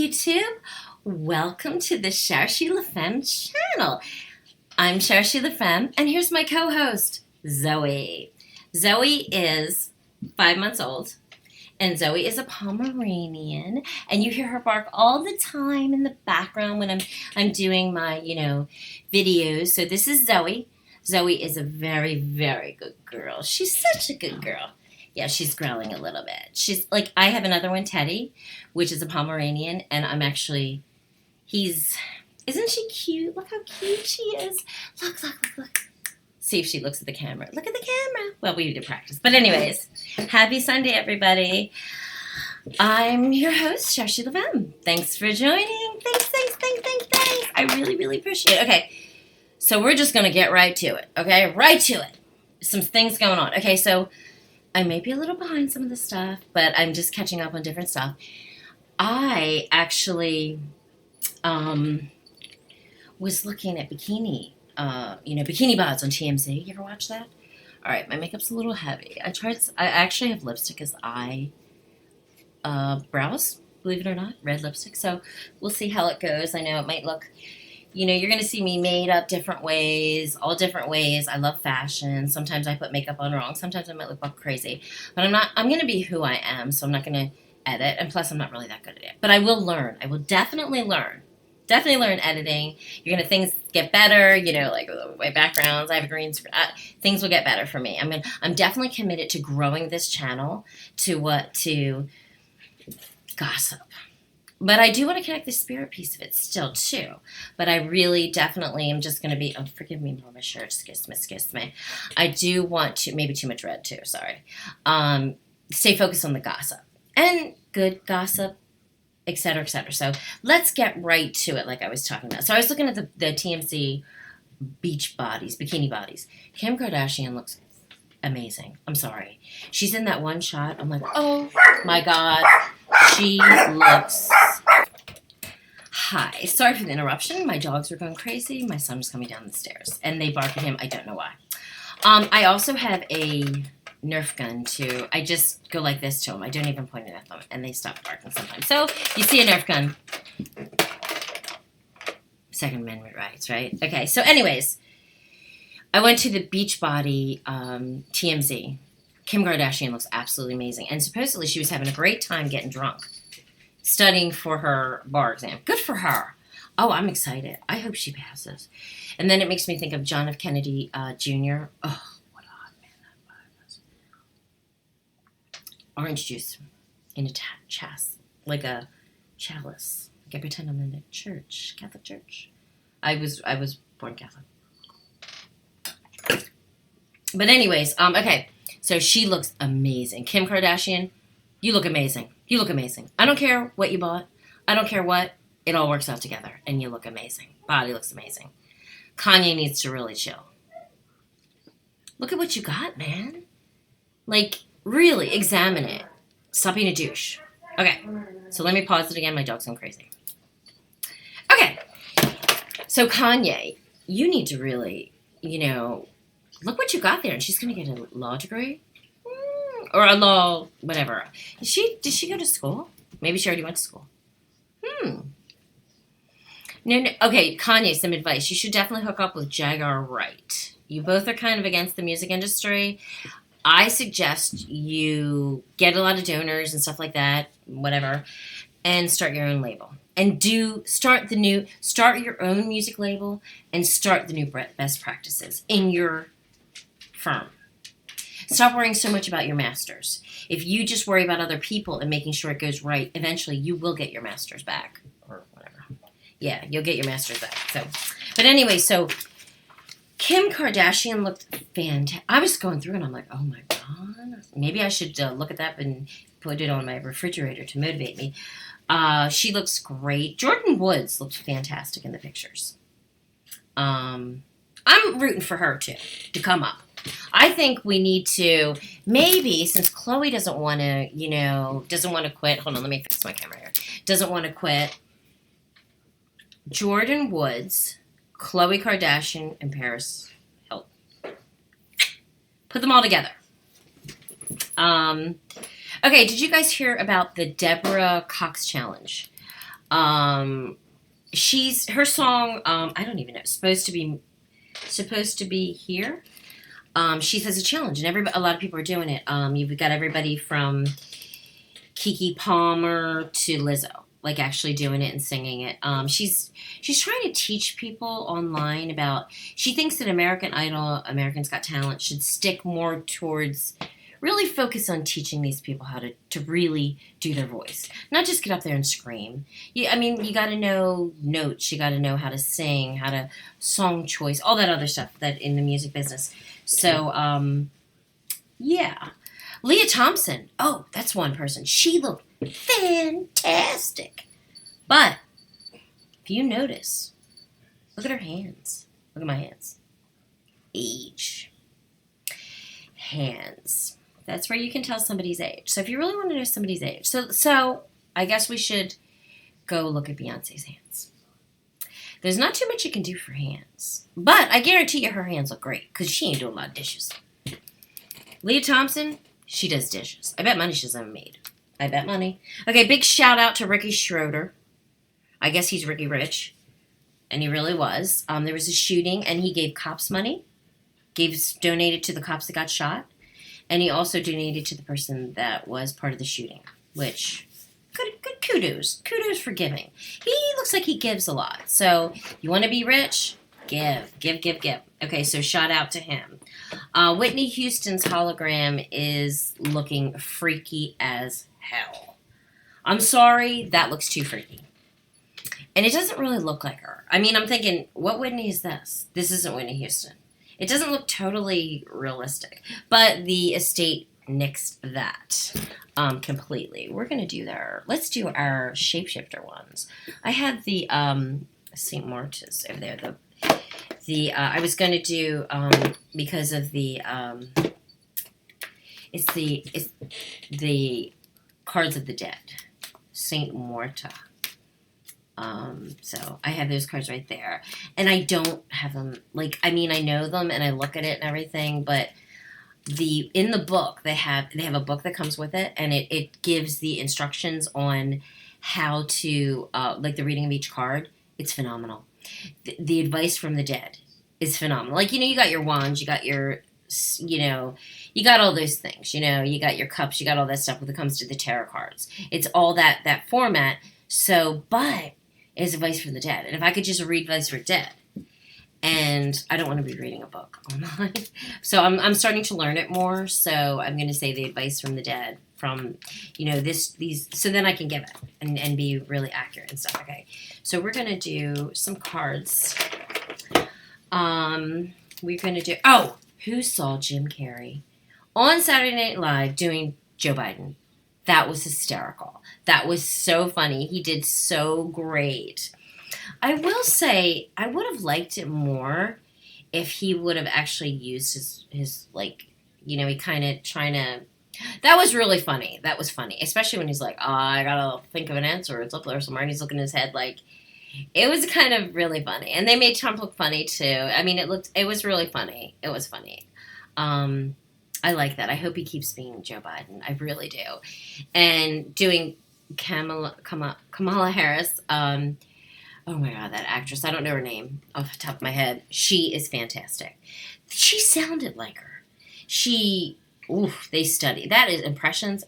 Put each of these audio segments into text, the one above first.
YouTube. Welcome to the Cherchez La Femme channel. I'm Cherchez La Femme, and here's my co-host, Zoe. Zoe is 5 months old, and Zoe is a Pomeranian, and you hear her bark all the time in the background when I'm doing my, videos. So this is Zoe. Zoe is a very, very good girl. She's such a good girl. Yeah, she's growling a little bit. She's like, I have another one, Teddy, which is a Pomeranian, and isn't she cute? Look how cute she is. Look. See if she looks at the camera. Look at the camera. Well, we did practice. But anyways, happy Sunday, everybody. I'm your host, Cherchez La Femme. Thanks for joining. Thanks. I really, really appreciate it. Okay, so we're just going to get right to it, okay? Right to it. Some things going on. Okay, so I may be a little behind some of the stuff, but I'm just catching up on different stuff. I actually was looking at bikini bods on TMZ. You ever watch that? All right, my makeup's a little heavy. I actually have lipstick as eye brows, believe it or not, red lipstick. So we'll see how it goes. I know it might look, you're going to see me made up different ways, all different ways. I love fashion. Sometimes I put makeup on wrong. Sometimes I might look crazy. But I'm going to be who I am, so I'm not going to edit. And plus, I'm not really that good at it. But I will learn. I will definitely learn. Definitely learn editing. Things get better, like my backgrounds. I have a green screen. Things will get better for me. I'm definitely committed to growing this channel to gossip. But I do want to connect the spirit piece of it still, too. But I really definitely am just going to be... Oh, forgive me, my shirt. Excuse me. I do want to... Maybe too much red, too. Sorry. Stay focused on the gossip. And good gossip, et cetera, et cetera. So let's get right to it like I was talking about. So I was looking at the TMZ bikini bodies. Kim Kardashian looks amazing. I'm sorry. She's in that one shot. I'm like, oh, my God. She looks... Hi. Sorry for the interruption. My dogs were going crazy. My son was coming down the stairs. And they bark at him. I don't know why. I also have a Nerf gun, too. I just go like this to them. I don't even point it at them. And they stop barking sometimes. So, you see a Nerf gun. Second Amendment rights, right? Okay. So, anyways, I went to the Beachbody TMZ. Kim Kardashian looks absolutely amazing. And supposedly she was having a great time getting drunk, studying for her bar exam. Good for her. Oh, I'm excited. I hope she passes. And then it makes me think of John F. Kennedy Jr. Oh, what a hot man that was. Orange juice in a like a chalice. Like I pretend I'm in a church, Catholic church. I was born Catholic. But anyways, okay. So she looks amazing. Kim Kardashian, you look amazing. You look amazing. I don't care what you bought. I don't care what. It all works out together. And you look amazing. Body looks amazing. Kanye needs to really chill. Look at what you got, man. Like, really, examine it. Stop being a douche. Okay. So let me pause it again. My dog's going crazy. Okay. So Kanye, you need to really, look what you got there. And she's going to get a law degree. Or a law, whatever. Did she go to school? Maybe she already went to school. No. Okay, Kanye, some advice. You should definitely hook up with Jaguar Wright. You both are kind of against the music industry. I suggest you get a lot of donors and stuff like that, whatever, and start your own label. And start your own music label and start the new best practices in your firm. Stop worrying so much about your masters. If you just worry about other people and making sure it goes right, eventually you will get your masters back. Or whatever. Yeah, you'll get your masters back. But anyway, so Kim Kardashian looked fantastic. I was going through and I'm like, oh my God. Maybe I should look at that and put it on my refrigerator to motivate me. She looks great. Jordan Woods looked fantastic in the pictures. I'm rooting for her too, to come up. I think we need to, maybe, since Chloe doesn't want to quit. Hold on, let me fix my camera here. Doesn't want to quit. Jordan Woods, Khloe Kardashian, and Paris Hilton. Put them all together. Okay, did you guys hear about the Deborah Cox challenge? Her song, I don't even know, supposed to be here. She has a challenge, and a lot of people are doing it. You've got everybody from Keke Palmer to Lizzo, like actually doing it and singing it. She's trying to teach people online about. She thinks that American Idol, Americans Got Talent, should stick more towards really focus on teaching these people how to really do their voice, not just get up there and scream. You got to know notes, you got to know how to sing, how to song choice, all that other stuff that in the music business. So, yeah. Leah Thompson. Oh, that's one person. She looked fantastic. But if you notice, look at her hands. Look at my hands. Age. Hands. That's where you can tell somebody's age. So if you really want to know somebody's age, so I guess we should go look at Beyonce's hands. There's not too much you can do for hands. But I guarantee you her hands look great because she ain't doing a lot of dishes. Leah Thompson, she does dishes. I bet money she's ever made. I bet money. Okay, big shout out to Ricky Schroder. I guess he's Ricky Rich. And he really was. There was a shooting and he gave cops money. Donated to the cops that got shot. And he also donated to the person that was part of the shooting. Which, good kudos. Kudos for giving. He looks like he gives a lot. So, you want to be rich? Give. Okay, so shout out to him. Whitney Houston's hologram is looking freaky as hell. I'm sorry, that looks too freaky. And it doesn't really look like her. I mean, I'm thinking, what Whitney is this? This isn't Whitney Houston. It doesn't look totally realistic. But the estate nixed that completely. We're going to do let's do our shapeshifter ones. I had the St. Martin's over there. I was going to do, because of it's the Cards of the Dead. St. Morta. So I have those cards right there. And I don't have them, I know them and I look at it and everything, but in the book, they have a book that comes with it and it gives the instructions on how to, the reading of each card. It's phenomenal. The advice from the dead is phenomenal. You got your wands, you got your, you got all those things, you got your cups, you got all that stuff when it comes to the tarot cards. It's all that format. So, but it's advice from the dead. And if I could just read advice for dead, and I don't want to be reading a book online. So I'm starting to learn it more. So I'm going to say the advice from the dead from, these, so then I can give it and be really accurate and stuff. Okay. So we're going to do some cards. We're going to do, who saw Jim Carrey on Saturday Night Live doing Joe Biden? That was hysterical. That was so funny. He did so great. I will say, I would have liked it more if he would have actually used his he kind of trying to... That was really funny. That was funny. Especially when he's like, I gotta think of an answer. It's up there somewhere. And he's looking at his head it was kind of really funny. And they made Trump look funny too. I mean, it was really funny. It was funny. I like that. I hope he keeps being Joe Biden. I really do. And doing Kamala Harris, oh my God, that actress. I don't know her name off the top of my head. She is fantastic. She sounded like her. They study. That is impressions.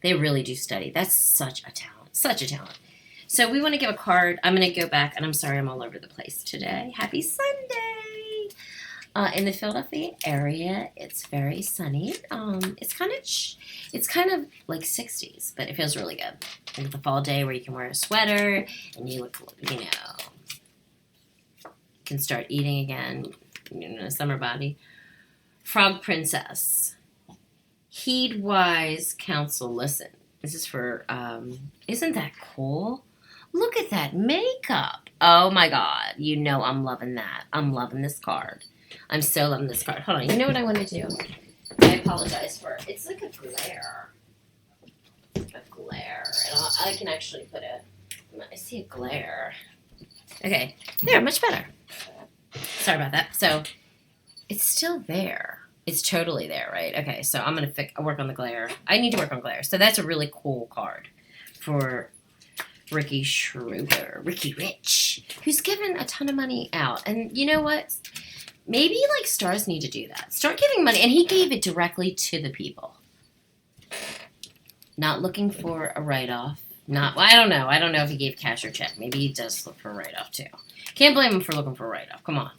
They really do study. That's such a talent. Such a talent. So we want to give a card. I'm going to go back, and I'm sorry I'm all over the place today. Happy Sunday. In the Philadelphia area, it's very sunny. It's kind of like 60s, but it feels really good. And the fall day where you can wear a sweater and you look, can start eating again, summer body. Frog Princess. Heed wise counsel, listen. This is for, isn't that cool? Look at that makeup. Oh my God. I'm loving that. I'm loving this card. I'm so loving this card. Hold on. You know what I want to do? I apologize for it. It's like a glare. And I can actually put it. I see a glare. Okay. There, much better. Sorry about that. So, it's still there. It's totally there, right? Okay, so I'm going to work on the glare. I need to work on glare. So, that's a really cool card for Ricky Schroder, Ricky Rich, who's given a ton of money out. And you know what? Maybe like stars need to do that. Start giving money. And he gave it directly to the people. Not looking for a write-off. I don't know. I don't know if he gave cash or check. Maybe he does look for a write-off too. Can't blame him for looking for a write-off. Come on.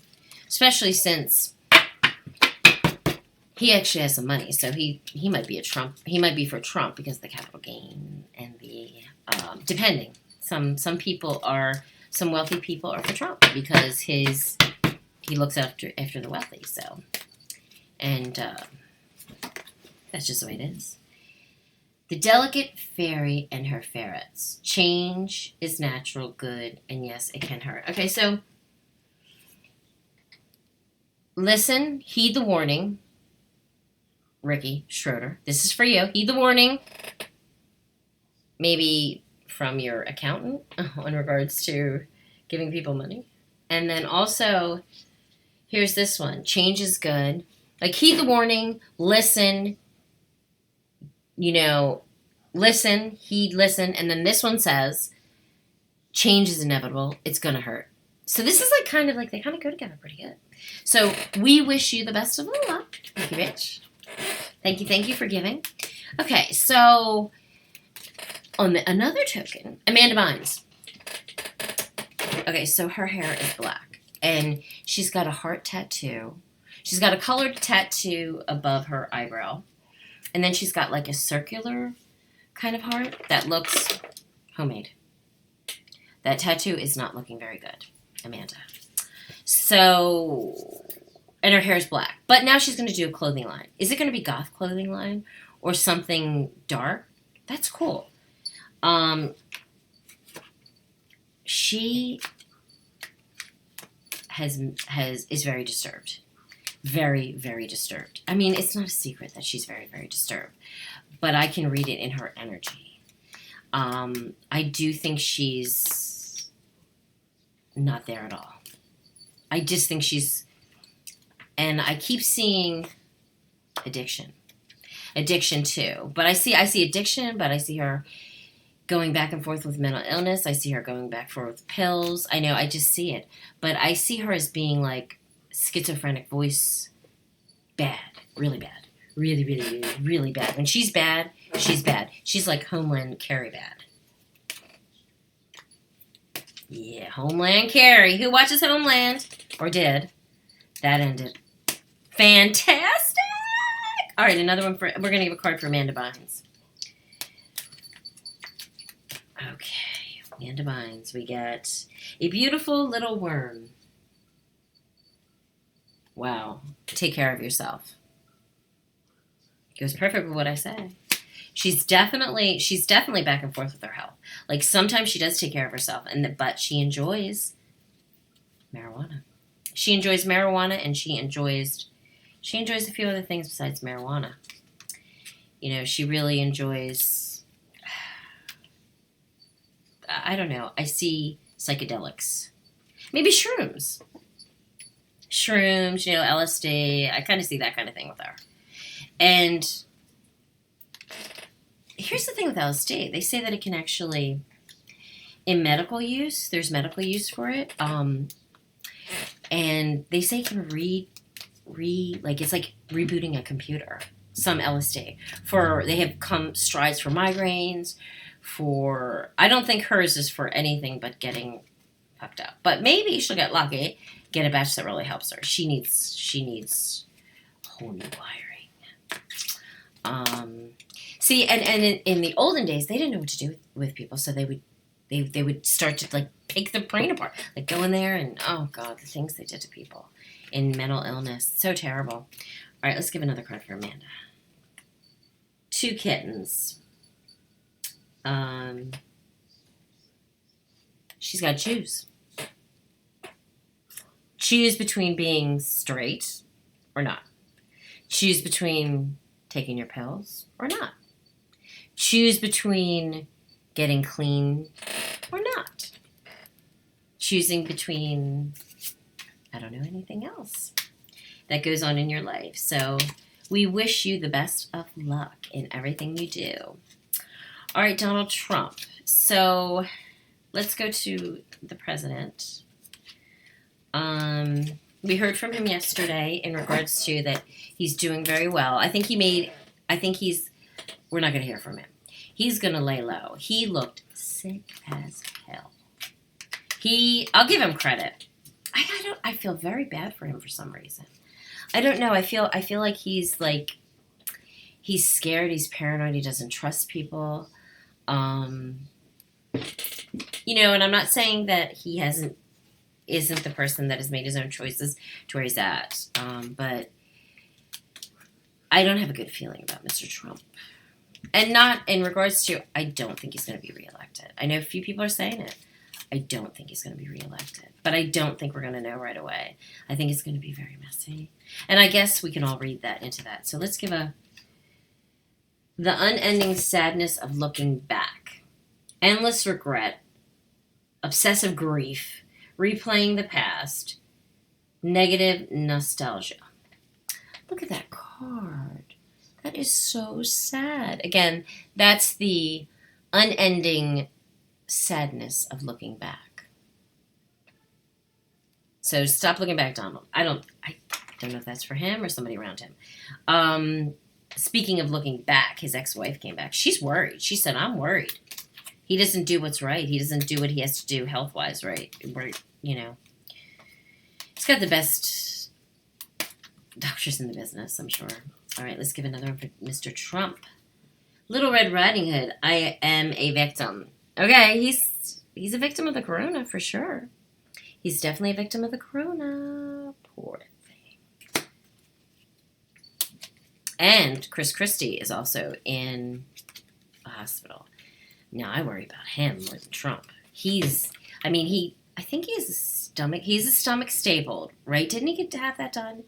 Especially since he actually has some money. So he might be a Trump. He might be for Trump because of the capital gain and the depending. Some wealthy people are for Trump because he looks after the wealthy. So, and that's just the way it is. The delicate fairy and her ferrets. Change is natural, good, and yes, it can hurt. Okay, so listen, heed the warning. Ricky Schroder, this is for you. Heed the warning. Maybe from your accountant in regards to giving people money. And then also, here's this one. Change is good. Like, heed the warning. Listen. Listen, listen. And then this one says, change is inevitable. It's going to hurt. So this is they kind of go together pretty good. So we wish you the best of luck. Thank you, Rich. Thank you for giving. Okay, so on another token, Amanda Bynes. Okay, so her hair is black. And she's got a heart tattoo. She's got a colored tattoo above her eyebrow. And then she's got like a circular kind of heart that looks homemade. That tattoo is not looking very good, Amanda. So, and her hair is black. But now she's going to do a clothing line. Is it going to be goth clothing line or something dark? That's cool. She is very disturbed. Very, very disturbed. I mean, it's not a secret that she's very, very disturbed, but I can read it in her energy. I do think she's not there at all. I just think and I keep seeing addiction too. But I see addiction, but I see her going back and forth with mental illness. I see her going back and forth with pills. I know, I just see it. But I see her as being like schizophrenic voice, bad, really bad, really, really, really, really bad. When she's bad, she's bad. She's like Homeland Carrie bad. Yeah, Homeland Carrie. Who watches Homeland? Or did? That ended. Fantastic! All right, another one we're going to give a card for Amanda Bynes. Okay, Amanda Bynes. We get a beautiful little worm. Wow. Take care of yourself. It goes perfect with what I say. She's definitely back and forth with her health. Like sometimes she does take care of herself, but she enjoys marijuana. She enjoys marijuana, and she enjoys a few other things besides marijuana. She really enjoys. I don't know. I see psychedelics, maybe shrooms. LSD. I kind of see that kind of thing with her. And here's the thing with LSD. They say that it can actually, in medical use, there's medical use for it. And they say it can it's like rebooting a computer. Some LSD. They have come strides for migraines, I don't think hers is for anything but getting fucked up. But maybe she'll get lucky. Get a batch that really helps her. She needs whole new wiring. See, and in the olden days, they didn't know what to do with people, so they would start to like pick the brain apart, like go in there and oh god, the things they did to people in mental illness, so terrible. All right, let's give another card for Amanda. 2 kittens. She's got to choose. Choose between being straight or not. Choose between taking your pills or not. Choose between getting clean or not. Choosing between, I don't know, anything else that goes on in your life. So we wish you the best of luck in everything you do. All right, Donald Trump. So let's go to the president. We heard from him yesterday in regards to that he's doing very well. I think we're not going to hear from him. He's going to lay low. He looked sick as hell. I'll give him credit. I feel very bad for him for some reason. I don't know. I feel like he's scared. He's paranoid. He doesn't trust people. And I'm not saying that he isn't the person that has made his own choices to where he's at. But I don't have a good feeling about Mr. Trump. And not in regards to, I don't think he's going to be reelected. I know a few people are saying it. I don't think he's going to be reelected. But I don't think we're going to know right away. I think it's going to be very messy. And I guess we can all read that into that. So let's give the unending sadness of looking back. Endless regret. Obsessive grief. Replaying the past. Negative nostalgia. Look at that card. That is so sad. Again, that's the unending sadness of looking back. So stop looking back, Donald. I don't know if that's for him or somebody around him. Speaking of looking back, his ex-wife came back. She's worried. She said, I'm worried. He doesn't do what's right. He doesn't do what he has to do health-wise, right? He's got the best doctors in the business, I'm sure. All right, let's give another one for Mr. Trump. Little Red Riding Hood, I am a victim. Okay, he's a victim of the corona for sure. He's definitely a victim of the corona. Poor thing. And Chris Christie is also in a hospital. Now, I worry about him more than Trump. I think he's a stomach stapled, right? Didn't he get to have that done?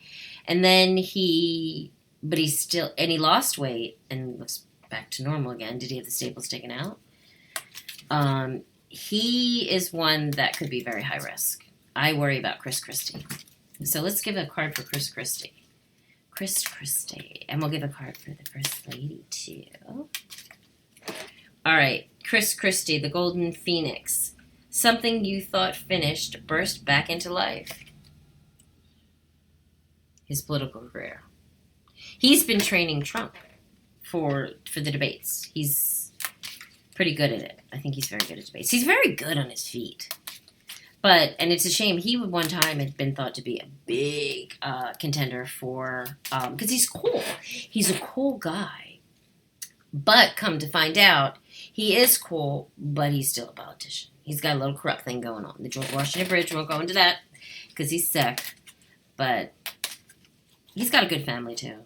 And then he lost weight and looks back to normal again. Did he have the staples taken out? He is one that could be very high risk. I worry about Chris Christie. So let's give a card for Chris Christie. Chris Christie. And we'll give a card for the First Lady, too. All right. Chris Christie, the Golden Phoenix. Something you thought finished burst back into life. His political career. He's been training Trump for the debates. He's pretty good at it. I think he's very good at debates. He's very good on his feet. And it's a shame. He one time had been thought to be a big contender for, because he's cool. He's a cool guy. But come to find out, he is cool, but he's still a politician. He's got a little corrupt thing going on. The George Washington Bridge, won't go into that because he's sick. But he's got a good family, too.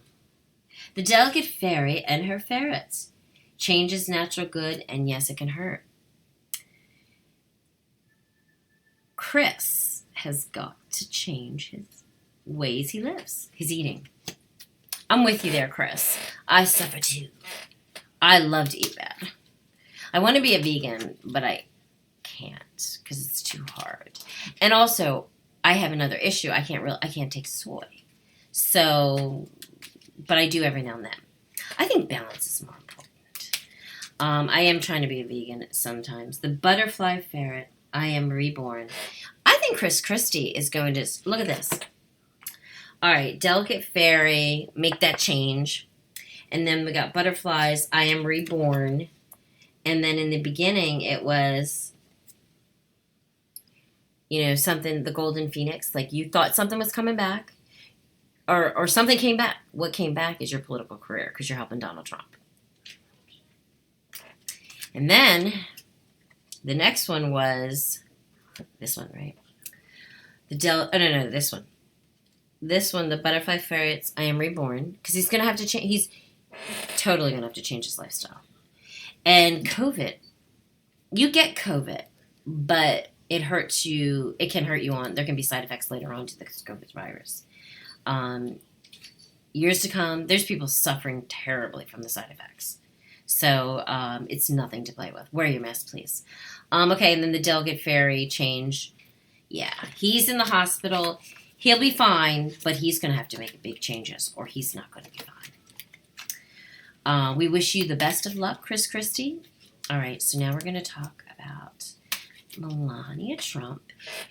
The Delicate Fairy and Her Ferrets. Change is natural good, and yes, it can hurt. Chris has got to change his ways he lives, his eating. I'm with you there, Chris. I suffer too. I love to eat bad. I want to be a vegan, but I can't because it's too hard. And also, I have another issue. I can't take soy. So, but I do every now and then. I think balance is more important. I am trying to be a vegan sometimes. The Butterfly Ferret, I am reborn. I think Chris Christie is going to, look at this. All right, Delicate Fairy, make that change. And then we got Butterflies, I am reborn. And then in the beginning, it was, something, the Golden Phoenix. Like you thought something was coming back. Or something came back. What came back is your political career because you're helping Donald Trump. And then the next one was this one, right? This one. This one, the Butterfly Ferrets, I am reborn. Because he's going to have to change. He's totally going to have to change his lifestyle. And COVID. You get COVID, but it hurts you. It can hurt you on. There can be side effects later on to the COVID virus. Years to come, there's people suffering terribly from the side effects. So it's nothing to play with. Wear your mask, please. Okay, and then the Delicate Fairy change. Yeah, he's in the hospital. He'll be fine, but he's going to have to make big changes, or he's not going to be fine. We wish you the best of luck, Chris Christie. All right, so now we're going to talk about Melania Trump,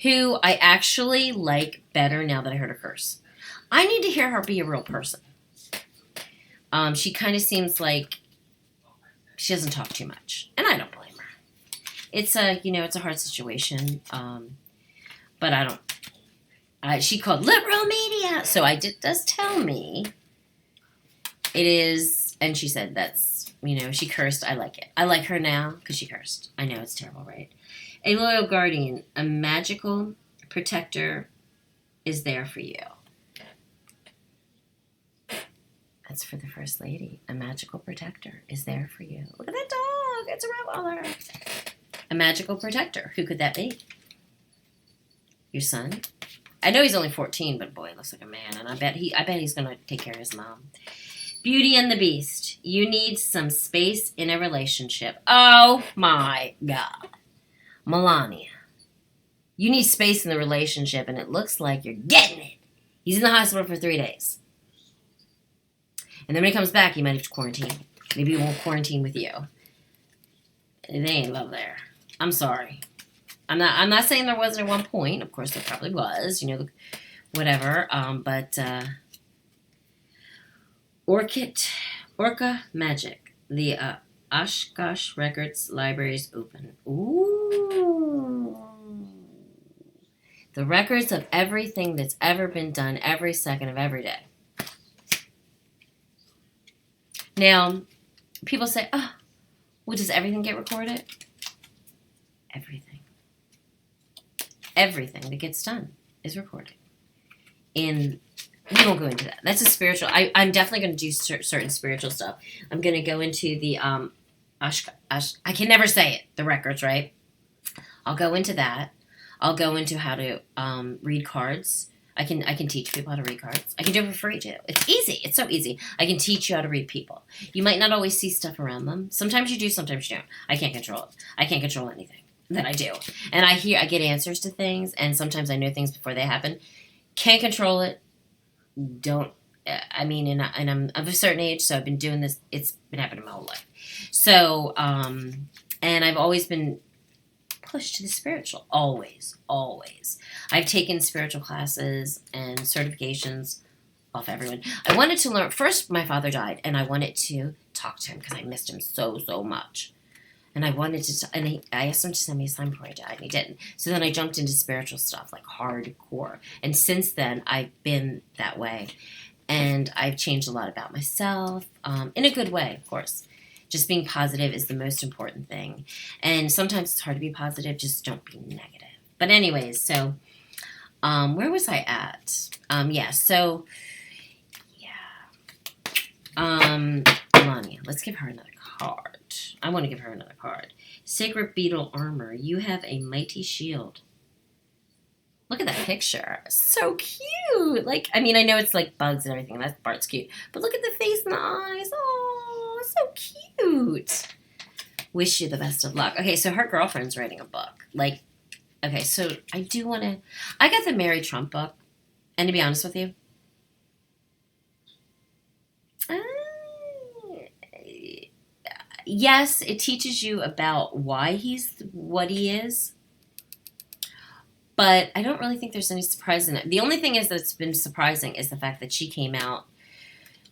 who I actually like better now that I heard her curse. I need to hear her be a real person. She kind of seems like she doesn't talk too much, and I don't blame her. It's a hard situation, but I don't. She called liberal media, so does tell me it is, and she said that's, she cursed. I like it. I like her now because she cursed. I know it's terrible, right? A loyal guardian, a magical protector is there for you. That's for the First Lady. A magical protector is there for you. Look at that dog. It's a Rottweiler. A magical protector. Who could that be? Your son? I know he's only 14, but boy, he looks like a man. And I bet he's going to take care of his mom. Beauty and the Beast. You need some space in a relationship. Oh, my God. Melania. You need space in the relationship, and it looks like you're getting it. He's in the hospital for 3 days. And then when he comes back, he might have to quarantine. Maybe he won't quarantine with you. They ain't love there. I'm sorry. I'm not saying there wasn't at one point. Of course, there probably was. Whatever. But Orca Magic. The Oshkosh Records Library's open. Ooh. The records of everything that's ever been done every second of every day. Now, people say, does everything get recorded? Everything. Everything that gets done is recorded. And we won't go into that. That's a spiritual. I'm definitely going to do certain spiritual stuff. I'm going to go into the, I can never say it, the records, right? I'll go into that. I'll go into how to read cards. I can teach people how to read cards. I can do it for free too. It's easy. It's so easy. I can teach you how to read people. You might not always see stuff around them. Sometimes you do, sometimes you don't. I can't control it. I can't control anything that I do. And I get answers to things, and sometimes I know things before they happen. Can't control it. And I'm of a certain age, so I've been doing this. It's been happening my whole life. So, and I've always been pushed to the spiritual. Always. I've taken spiritual classes and certifications off everyone. I wanted to learn. First, my father died, and I wanted to talk to him because I missed him so much. And I wanted to, I asked him to send me a sign before he died, and he didn't. So then I jumped into spiritual stuff, like hardcore. And since then, I've been that way. And I've changed a lot about myself, in a good way, of course. Just being positive is the most important thing. And sometimes it's hard to be positive, just don't be negative. But anyways, so, where was I at? Melania, let's give her another card. I want to give her another card. Sacred Beetle Armor. You have a mighty shield. Look at that picture. So cute. I know it's like bugs and everything. That part's cute. But look at the face and the eyes. Oh, so cute. Wish you the best of luck. Okay, so her girlfriend's writing a book. Okay, so I got the Mary Trump book. And to be honest with you, yes, it teaches you about why he's what he is. But I don't really think there's any surprise in it. The only thing that's been surprising is the fact that she came out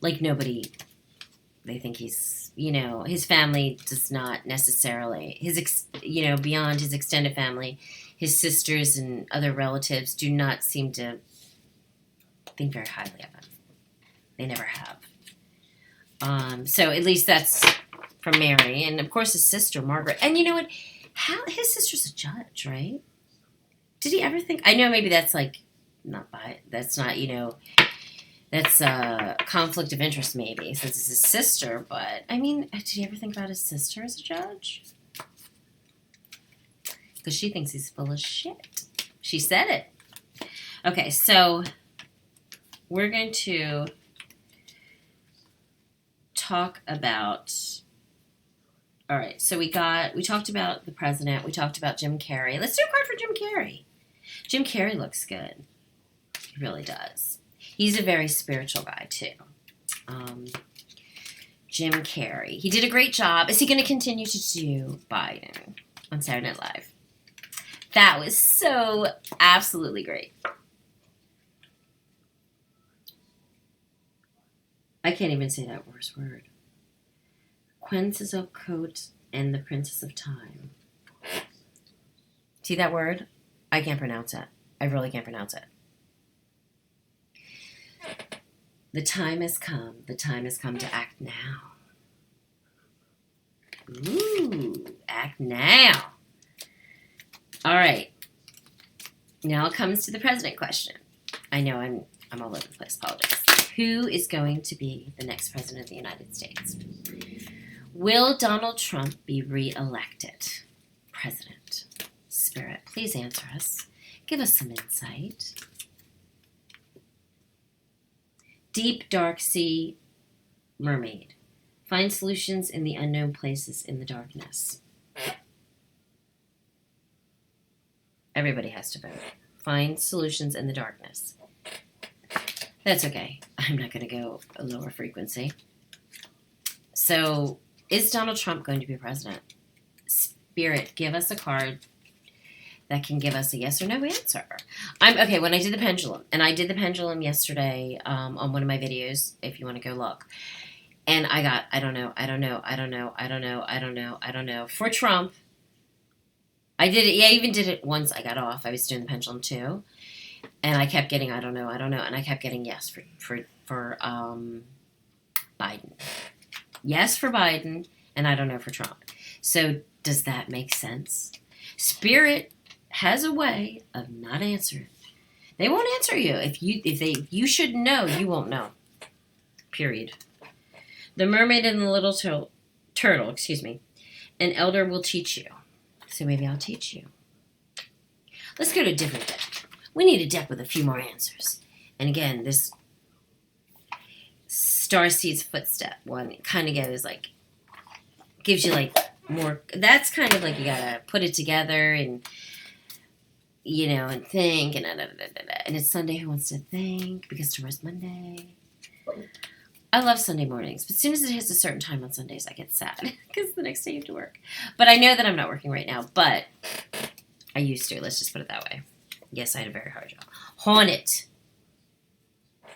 like nobody. They think he's, his family does not necessarily, beyond his extended family, his sisters and other relatives do not seem to think very highly of him. They never have. So at least that's from Mary. And of course his sister, Margaret. And you know what? His sister's a judge, right? Did he ever think? I know maybe that's that's a conflict of interest maybe, since it's his sister, but, did he ever think about his sister as a judge? Because she thinks he's full of shit. She said it. Okay, so we're going to talk about, all right, so we talked about the president, we talked about Jim Carrey. Let's do a card for Jim Carrey. Jim Carrey looks good. He really does. He's a very spiritual guy, too. Jim Carrey. He did a great job. Is he going to continue to do Biden on Saturday Night Live? That was so absolutely great. I can't even say that worst word. Quetzalcoatl and the Princess of Time. See that word? I can't pronounce it. I really can't pronounce it. The time has come. The time has come to act now. Ooh, act now. All right. Now it comes to the president question. I know I'm all over the place. Apologize. Who is going to be the next president of the United States? Will Donald Trump be re-elected president? Spirit, please answer us. Give us some insight. Deep, dark sea mermaid. Find solutions in the unknown places in the darkness. Everybody has to vote. Find solutions in the darkness. That's okay. I'm not going to go a lower frequency. So, is Donald Trump going to be president? Spirit, give us a card that can give us a yes or no answer. Okay, when I did the pendulum, and I did the pendulum yesterday on one of my videos, if you want to go look. And I got, I don't know. For Trump, I did it. Yeah, I even did it once I got off. I was doing the pendulum too. And I kept getting, I don't know. And I kept getting yes for Biden. Yes for Biden, and I don't know for Trump. So does that make sense? Spirit has a way of not answering. They won't answer you. If you should know, you won't know. Period. The mermaid and the little turtle, an elder will teach you. So maybe I'll teach you. Let's go to a different deck. We need a deck with a few more answers. And again, this Starseed's Footstep one kind of goes like, gives you like more, that's kind of like you gotta put it together and, you know, and think, and and it's Sunday, who wants to think, because tomorrow's Monday. I love Sunday mornings, but as soon as it hits a certain time on Sundays, I get sad because the next day you have to work. But I know that I'm not working right now, but I used to. Let's just put it that way. Yes, I had a very hard job. Haunted.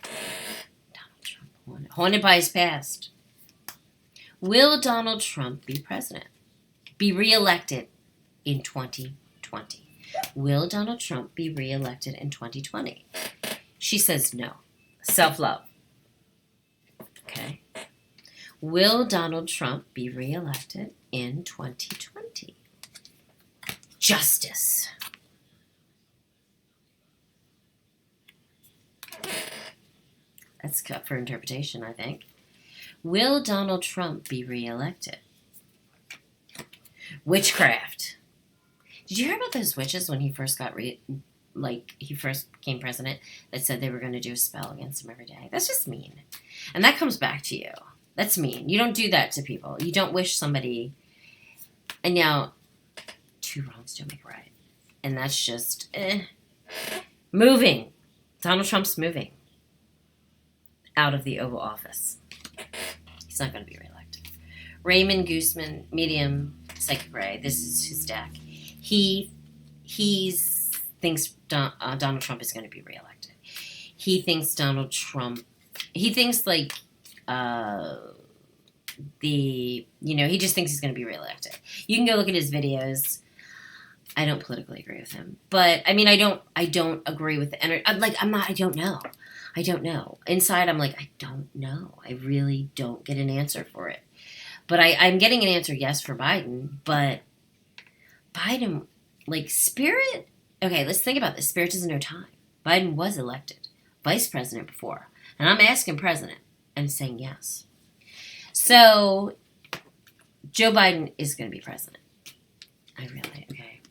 Donald Trump, haunted. Haunted by his past. Will Donald Trump be president? Be reelected in 2020? Will Donald Trump be reelected in 2020? She says no. Self-love. Okay. Will Donald Trump be reelected in 2020? Justice. That's up for interpretation, I think. Will Donald Trump be reelected? Witchcraft. Did you hear about those witches when he first got he first became president that said they were going to do a spell against him every day? That's just mean. And that comes back to you. That's mean. You don't do that to people. You don't wish somebody. And now, two wrongs don't make a right. And that's just, Moving. Donald Trump's moving out of the Oval Office. He's not going to be reelected. Raymond Guzman, medium psychic ray. This is his deck. He thinks Donald Trump is going to be reelected. He thinks Donald Trump. He thinks like he just thinks he's going to be reelected. You can go look at his videos. I don't politically agree with him, but I mean, I don't agree with the energy. I don't know. Inside, I'm like, I don't know. I really don't get an answer for it. But I'm getting an answer yes for Biden, but Biden, like Spirit, okay, let's think about this. Spirit doesn't know time. Biden was elected vice president before, and I'm asking president and saying yes. So, Joe Biden is going to be president. Okay.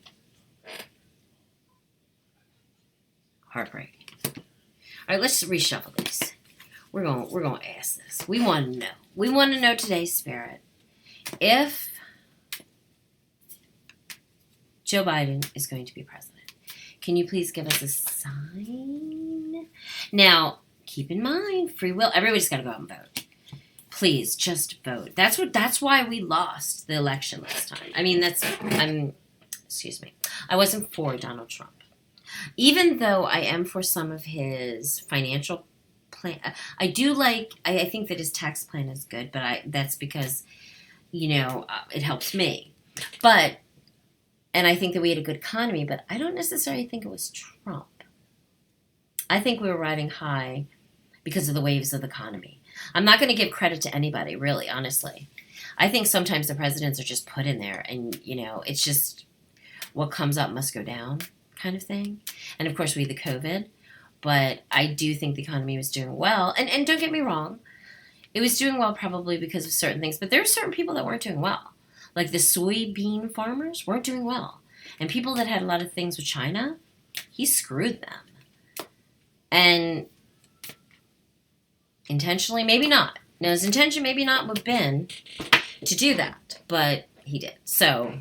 Heartbreaking. All right, let's reshuffle these. We're going to ask this. We want to know. We want to know today, Spirit, if Joe Biden is going to be president. Can you please give us a sign? Now, keep in mind, free will. Everybody's got to go out and vote. Please, just vote. That's why we lost the election last time. I mean, excuse me. I wasn't for Donald Trump. Even though I am for some of his financial plan, I do like. I think that his tax plan is good, but that's because it helps me. But and I think that we had a good economy, but I don't necessarily think it was Trump. I think we were riding high because of the waves of the economy. I'm not going to give credit to anybody, really, honestly. I think sometimes the presidents are just put in there, and it's just what comes up must go down, kind of thing. And of course, we had the COVID, but I do think the economy was doing well. And don't get me wrong, it was doing well probably because of certain things, but there are certain people that weren't doing well. Like the soybean farmers weren't doing well. And people that had a lot of things with China, he screwed them. And intentionally, maybe not. Now, his intention maybe not would have been to do that, but he did. So,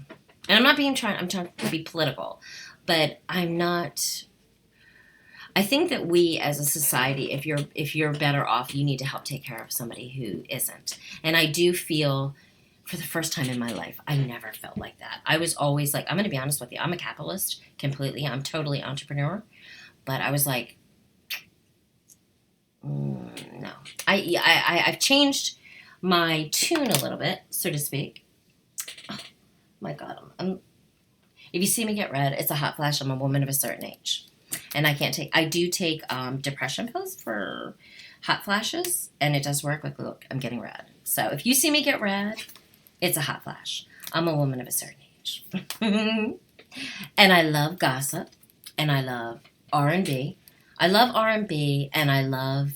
and I'm trying to be political, but I'm not. I think that we as a society, if you're better off, you need to help take care of somebody who isn't. And I do feel, for the first time in my life, I never felt like that. I was always like, I'm going to be honest with you, I'm a capitalist completely. I'm totally entrepreneur. But I was like, no. I've changed my tune a little bit, so to speak. Oh, my God. If you see me get red, it's a hot flash. I'm a woman of a certain age. And I do take depression pills for hot flashes, and it does work. Like, look, I'm getting red. So if you see me get red, it's a hot flash. I'm a woman of a certain age. And I love gossip, and I love R&B. I love R&B, and I love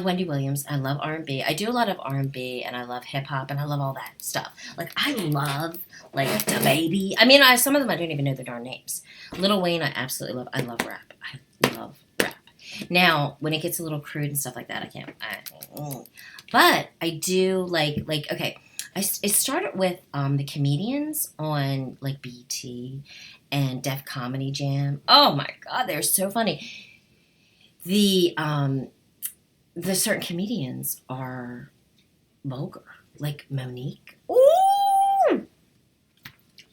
Wendy Williams. I love R&B. I do a lot of R&B, and I love hip-hop, and I love all that stuff. Like, I love, like, DaBaby. I mean, some of them I don't even know their darn names. Lil Wayne, I absolutely love. I love rap. I love rap. Now, when it gets a little crude and stuff like that, I can't. But I do like okay. It started with the comedians on like BT and Def Comedy Jam. Oh my God, they're so funny. The certain comedians are vulgar, like Monique. Ooh,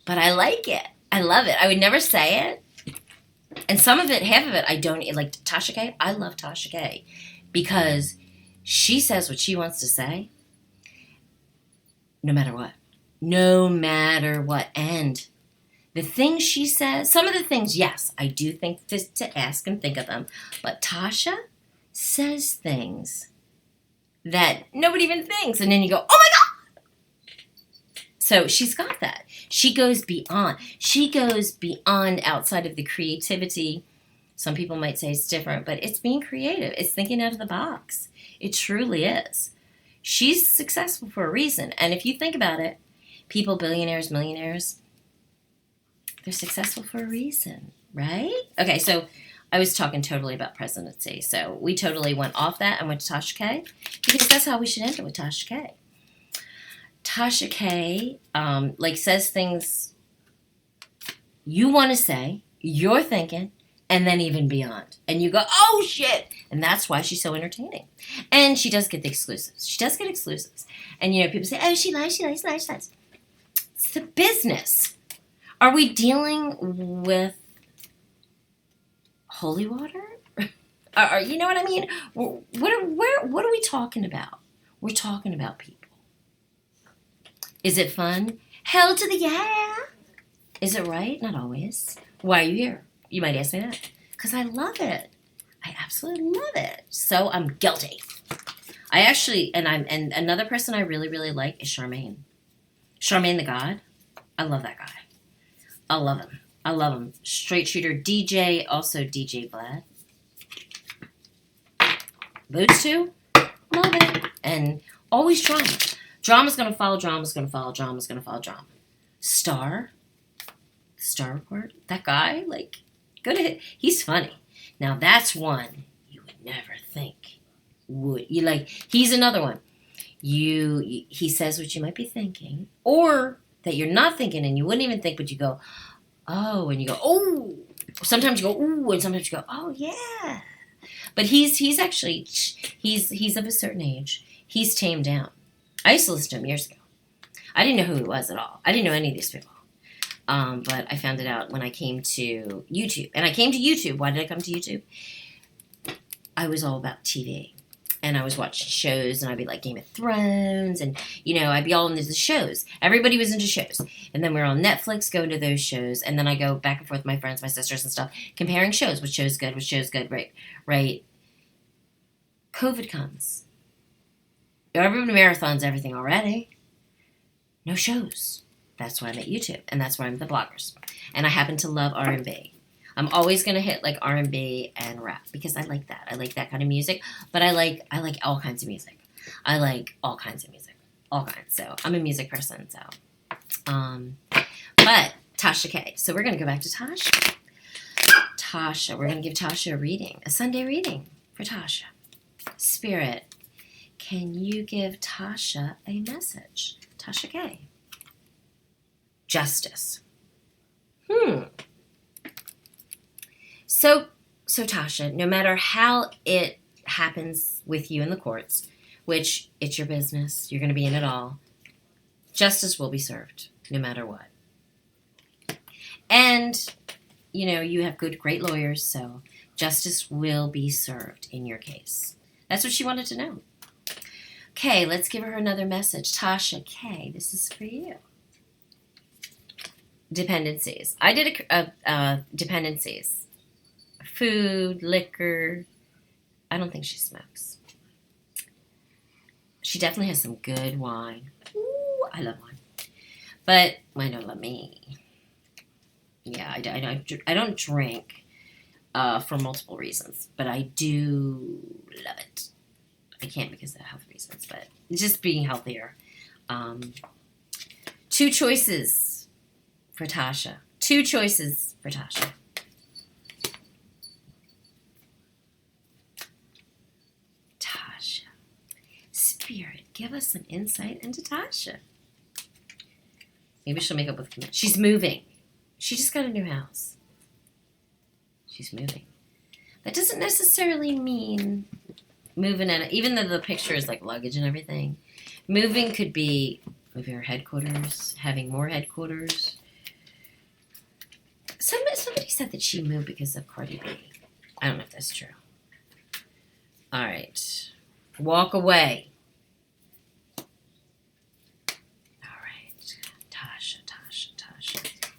but I like it. I love it. I would never say it. And some of it, half of it, I don't like. TashaK, I love TashaK because she says what she wants to say no matter what. No matter what. And the things she says, some of the things, yes, I do think to ask and think of them. But Tasha says things that nobody even thinks. And then you go, oh my God. So she's got that. She goes beyond. She goes beyond outside of the creativity. Some people might say it's different, but it's being creative. It's thinking out of the box. It truly is. She's successful for a reason. And if you think about it, people, billionaires, millionaires, they're successful for a reason, right? Okay, so I was talking totally about presidency. So we totally went off that and went to TashaK because that's how we should end it with TashaK. TashaK says things you want to say, you're thinking, and then even beyond. And you go, oh shit! And that's why she's so entertaining. And she does get the exclusives. She does get exclusives. And people say, oh, she lies. It's the business. Are we dealing with holy water? You know what I mean? What are we talking about? We're talking about people. Is it fun? Hell to the yeah! Is it right? Not always. Why are you here? You might ask me that. Because I love it. I absolutely love it. So I'm guilty. And another person I really, really like is Charmaine. Charmaine the God. I love that guy. I love him. Straight shooter DJ, also DJ Vlad. Those two, love it. And always drama. Drama's gonna follow drama. Star Report. That guy, go to hit. He's funny. Now that's one you would never think would. He's another one. He says what you might be thinking, or that you're not thinking and you wouldn't even think, but you go, oh, and you go, oh. Sometimes you go, ooh, and sometimes you go, oh yeah. But he's of a certain age. He's tamed down. I used to listen to him years ago. I didn't know who he was at all. I didn't know any of these people. But I found it out when I came to YouTube. And I came to YouTube. Why did I come to YouTube? I was all about TV. And I was watching shows, and I'd be like Game of Thrones, and, I'd be all into the shows. Everybody was into shows. And then we were on Netflix going to those shows, and then I go back and forth with my friends, my sisters, and stuff, comparing shows. Which show's good, right? COVID comes. Everybody marathons everything already. No shows. That's why I'm at YouTube, and that's why I'm the bloggers. And I happen to love R&B. I'm always gonna hit like R&B and rap because I like that. I like that kind of music, but I like all kinds of music. I like all kinds of music, all kinds. So I'm a music person. So, but TashaK. So we're gonna go back to Tasha. Tasha, we're gonna give Tasha a reading, a Sunday reading for Tasha. Spirit, can you give Tasha a message? TashaK. Justice. So Tasha, no matter how it happens with you in the courts, which it's your business, you're going to be in it all, justice will be served, no matter what. And, you have great lawyers, so justice will be served in your case. That's what she wanted to know. Okay, let's give her another message. TashaK, this is for you. Dependencies. I did dependencies. Food, liquor. I don't think she smokes. She definitely has some good wine. Ooh, I love wine. But wine don't love me. Yeah, I don't drink for multiple reasons, but I do love it. I can't because of health reasons, but just being healthier. 2 choices for Tasha. 2 choices for Tasha. Tasha. Spirit, give us some insight into Tasha. Maybe she'll make up with Camille. She's moving. She just got a new house. She's moving. That doesn't necessarily mean moving in, even though the picture is like luggage and everything. Moving could be moving her headquarters, having more headquarters. Somebody said that she moved because of Cardi B. I don't know if that's true. All right. Walk away. All right. Tasha.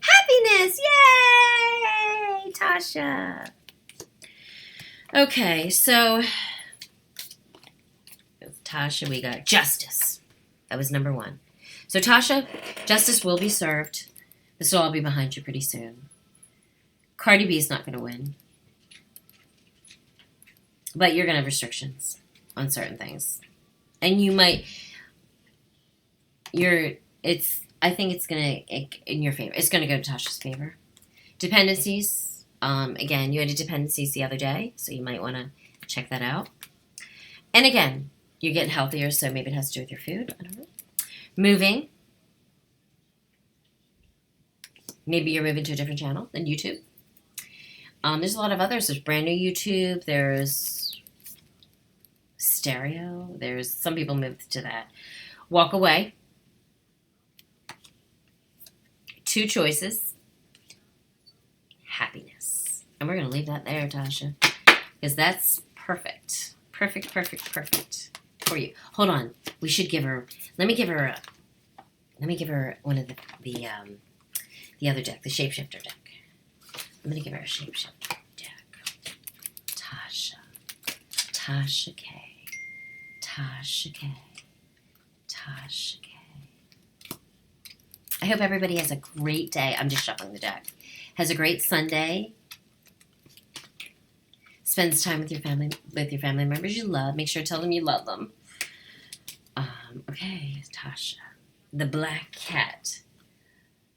Happiness! Yay! Tasha. Okay, so with Tasha, we got justice. That was number 1. So Tasha, justice will be served. This will all be behind you pretty soon. Cardi B is not going to win. But you're going to have restrictions on certain things. And you might, I think it's going to, in your favor. It's going to go to Tasha's favor. Dependencies. Again, you had a dependencies the other day, so you might want to check that out. And again, you're getting healthier, so maybe it has to do with your food. I don't know. Moving. Maybe you're moving to a different channel than YouTube. There's a lot of others. There's brand new YouTube. There's stereo. There's some people moved to that. Walk away. 2 choices. Happiness. And we're going to leave that there, Tasha, because that's perfect. Perfect for you. Hold on. We should give her, let me give her one of the other deck, the shapeshifter deck. I'm going to give her a shapeshifter deck. TashaK. I hope everybody has a great day. I'm just shuffling the deck. Has a great Sunday. Spends time with your family members you love. Make sure to tell them you love them. Okay, Tasha. The Black Cat.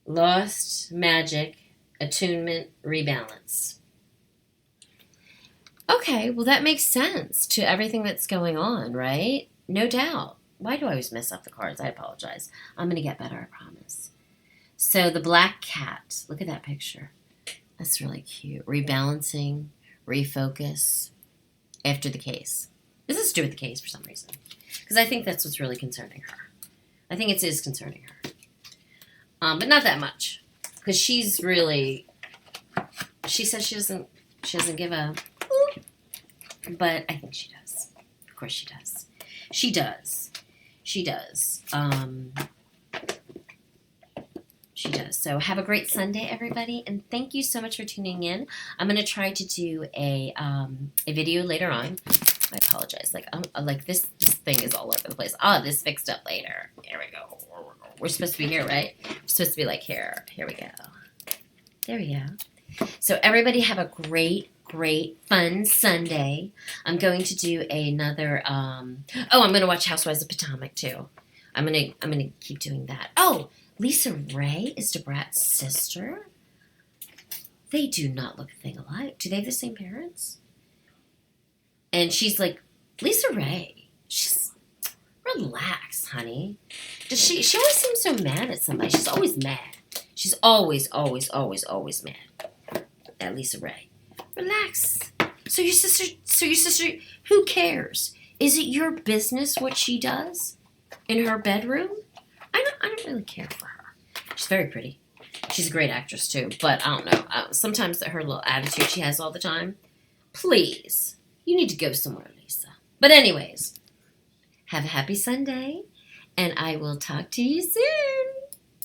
Lost magic, attunement, rebalance. Okay, well that makes sense to everything that's going on, right? No doubt. Why do I always mess up the cards? I apologize. I'm going to get better, I promise. So the Black Cat. Look at that picture. That's really cute. Rebalancing, refocus after the case. This has to do with the case for some reason. Because I think that's what's really concerning her. I think it is concerning her. But not that much. because she's really. She says she doesn't give a. But I think she does. Of course she does. She does. She does. She does. So have a great Sunday, everybody, and thank you so much for tuning in. I'm gonna try to do a video later on. I apologize. Like this thing is all over the place. Oh, this fixed up later. Here we go. We're supposed to be here, right? We're supposed to be like here. Here we go. There we go. So everybody have a great, fun Sunday. I'm going to do another. I'm gonna watch Housewives of Potomac too. I'm gonna keep doing that. Oh. Lisa Ray is Debrat's sister? They do not look a thing alike. Do they have the same parents? And she's like, Lisa Ray, she's, relax, honey. She always seems so mad at somebody. She's always mad. She's always mad at Lisa Ray. Relax. So your sister, who cares? Is it your business what she does in her bedroom? I don't really care for her. She's very pretty. She's a great actress too, but I don't know. Sometimes her little attitude she has all the time. Please, you need to go somewhere, Lisa. But anyways, have a happy Sunday, and I will talk to you soon.